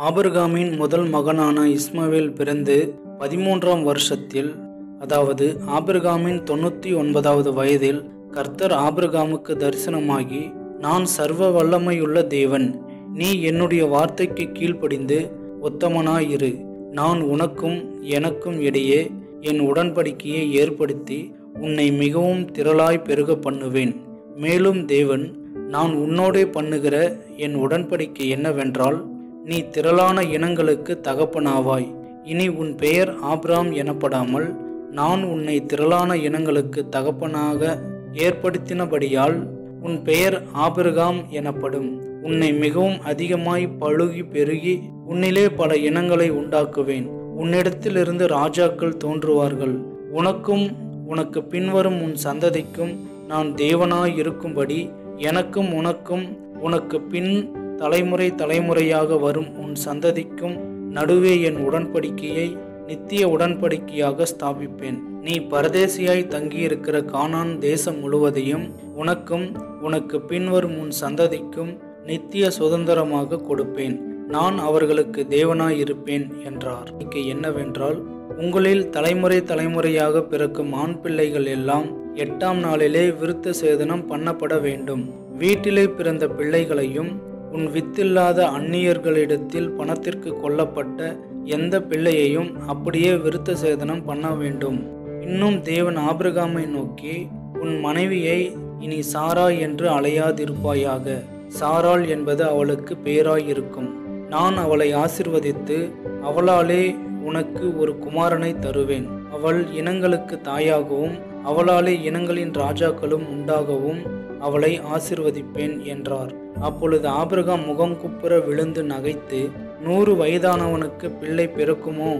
ஆபிரகாமின் முதல் மகனான இஸ்மவேல் பிறந்து 13ஆம் வருஷத்தில், அதாவது ஆபிரகாமின் 99வது வயதில், கர்த்தர் ஆபிரகாமுக்கு தரிசனமாகி, நான் சர்வ வல்லமையுள்ள தேவன், நீ என்னுடைய வார்த்தைக்கு கீழ்ப்படிந்து உத்தமனாயிரு. நான் உனக்கும் எனக்கும் இடையே என் உடன்படிக்கையை ஏற்படுத்தி உன்னை மிகவும் திரளாய் பெருக பண்ணுவேன். மேலும் தேவன், நான் உன்னோடே பண்ணுகிற என் உடன்படிக்கை என்னவென்றால், நீ திரளான இனங்களுக்கு தகப்பனாவாய். இனி உன் பெயர் ஆபிராம் எனப்படாமல் நான் உன்னை திரளான இனங்களுக்கு தகப்பனாக ஏற்படுத்தினபடியால் உன் பெயர் ஆபிரகாம் எனப்படும். உன்னை மிகவும் அதிகமாய் பழுகி பெருகி உன்னிலே பல இனங்களை உண்டாக்குவேன். உன்னிடத்திலிருந்து ராஜாக்கள் தோன்றுவார்கள். உனக்கும் உனக்கு பின்வரும் உன் சந்ததிக்கும் நான் தேவனாய் இருக்கும்படி எனக்கும் உனக்கும் உனக்கு பின் தலைமுறை தலைமுறையாக வரும் உன் சந்ததிக்கும் நடுவே என் உடன்படிக்கையை நித்திய உடன்படிக்கையாக ஸ்தாபிப்பேன். நீ பரதேசியாய் தங்கியிருக்கிற கானான் தேசம் முழுவதையும் உனக்கும் உனக்கு பின்வரும் உன் சந்ததிக்கும் நித்திய சுதந்திரமாக கொடுப்பேன். நான் அவர்களுக்கு தேவனாய் இருப்பேன் என்றார். என்னவென்றால், உங்களில் தலைமுறை தலைமுறையாக பிறக்கும் ஆண் பிள்ளைகள் எல்லாம் 8ஆம் நாளிலே விருத்த சேதனம் பண்ணப்பட வேண்டும். வீட்டிலே பிறந்த பிள்ளைகளையும் உன் வித்தில்லாத அந்நியர்களிடத்தில் பணத்திற்கு கொல்லப்பட்ட எந்த பிள்ளையையும் அப்படியே விருத்த சேதனம் பண்ண வேண்டும். இன்னும் தேவன் ஆபிரகாமை நோக்கி, உன் மனைவியை இனி சாரா என்று அழையாதிருப்பாயாக. சாராள் என்பது அவளுக்கு பேராயிருக்கும். நான் அவளை ஆசிர்வதித்து அவளாலே உனக்கு ஒரு குமாரனை தருவேன். அவள் இனங்களுக்கு தாயாகவும் அவளாலே இனங்களின் ராஜாக்களும் உண்டாகவும் அவளை ஆசிர்வதிப்பேன் என்றார். அப்பொழுது ஆபிரகாம் முகம் குப்புற விழுந்து நகைத்து, 100 வயதானவனுக்கு பிள்ளை பிறக்குமோ?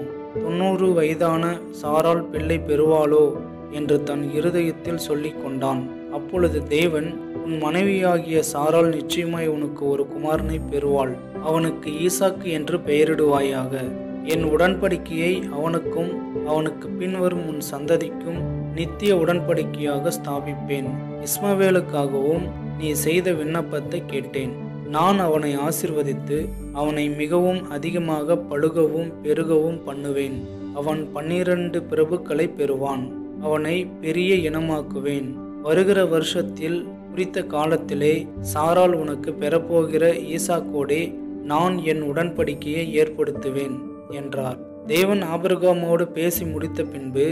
90 வயதான சாராள் பிள்ளை பெறுவாளோ என்று தன் இருதயத்தில் சொல்லி கொண்டான். அப்பொழுது தேவன், உன் மனைவியாகிய சாராள் நிச்சயமாய் உனக்கு ஒரு குமாரனை பெறுவாள். அவனுக்கு ஈசாக்கு என்று பெயரிடுவாயாக. என் உடன்படிக்கையை அவனுக்கும் அவனுக்கு பின்வரும் உன் சந்ததிக்கும் நித்திய உடன்படிக்கையாக ஸ்தாபிப்பேன். இஸ்மவேலுக்காகவும் நீ செய்த விண்ணப்பத்தை கேட்டேன். நான் அவனை ஆசிர்வதித்து அவனை மிகவும் அதிகமாக பழுகவும் பெருகவும் பண்ணுவேன். அவன் 12 பிரபுக்களை பெறுவான். அவனை பெரிய இனமாக்குவேன். வருகிற வருஷத்தில் குறித்த காலத்திலே சாராள் உனக்கு பெறப்போகிற ஈசாக்கோடே நான் என் உடன்படிக்கையை ஏற்படுத்துவேன் என்றார். தேவன் ஆபிரகாமோடு பேசி முடித்த பின்பு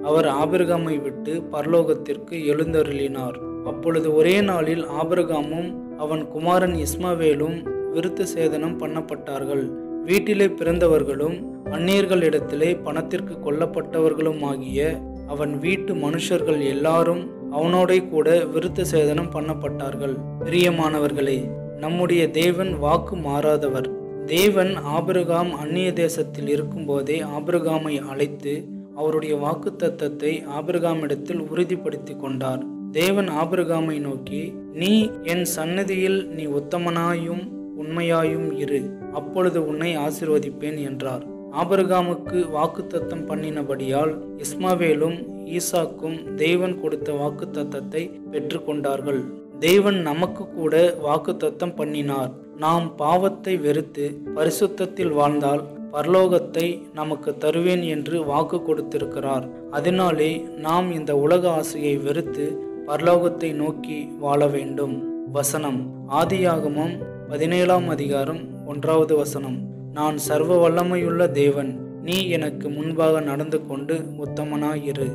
அவர் ஆபிரகாமை விட்டு பரலோகத்திற்கு எழுந்தருளினார். அப்பொழுது ஒரே நாளில் ஆபிரகாமும் அவன் குமாரன் இஸ்மவேலும் விருத்த சேதனம் பண்ணப்பட்டார்கள். வீட்டிலே பிறந்தவர்களும் அந்நியர்களிடத்திலே பணத்திற்கு கொல்லப்பட்டவர்களுமாகிய அவன் வீட்டு மனுஷர்கள் எல்லாரும் அவனோட கூட விருத்த சேதனம் பண்ணப்பட்டார்கள். பிரியமானவர்களே, நம்முடைய தேவன் வாக்கு மாறாதவர். தேவன் ஆபிரகாம் அந்நிய தேசத்தில் இருக்கும்போதே ஆபிரகாமை அழைத்து அவருடைய வாக்கு தத்தத்தை ஆபிரகாமிடத்தில் உறுதிப்படுத்தி கொண்டார். தேவன் ஆபிரகாமை நோக்கி, நீ என் சந்நிதியில் நீ உத்தமனாயும் உண்மையாயும் இரு, அப்பொழுது உன்னை ஆசீர்வதிப்பேன் என்றார். ஆபிரகாமுக்கு வாக்குத்தத்தம் பண்ணினபடியால் இஸ்மவேலும் ஈசாக்கும் தேவன் கொடுத்த வாக்குத்தத்தத்தை பெற்று கொண்டார்கள். தேவன் நமக்கு கூட வாக்குத்தத்தம் பண்ணினார். நாம் பாவத்தை வெறுத்து பரிசுத்தத்தில் வாழ்ந்தால் பரலோகத்தை நமக்கு தருவேன் என்று வாக்கு கொடுத்திருக்கிறார். அதனாலே நாம் இந்த உலக ஆசையை வெறுத்து பரலோகத்தை நோக்கி வாழ வேண்டும். வசனம், ஆதியாகமம் 17ஆம் அதிகாரம் 1வது வசனம். நான் சர்வ வல்லமையுள்ள தேவன், நீ எனக்கு முன்பாக நடந்து கொண்டு உத்தமனாயிரு.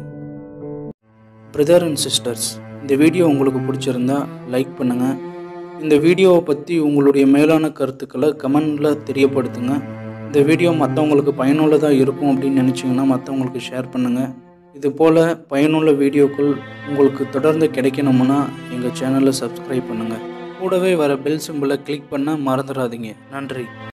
பிரதர் அண்ட் சிஸ்டர்ஸ், இந்த வீடியோ உங்களுக்கு பிடிச்சிருந்தா லைக் பண்ணுங்கள். இந்த வீடியோவை பற்றி உங்களுடைய மேலான கருத்துக்களை கமெண்டில் தெரியப்படுத்துங்க. இந்த வீடியோ மற்றவங்களுக்கு பயனுள்ளதாக இருக்கும் அப்படின்னு நினச்சிங்கன்னா மற்றவங்களுக்கு ஷேர் பண்ணுங்கள். இது போல் பயனுள்ள வீடியோக்கள் உங்களுக்கு தொடர்ந்து கிடைக்கணும்னா எங்கள் சேனலை சப்ஸ்கிரைப் பண்ணுங்கள். கூடவே வர பெல் சிம்பிளை கிளிக் பண்ண மறந்துடாதீங்க. நன்றி.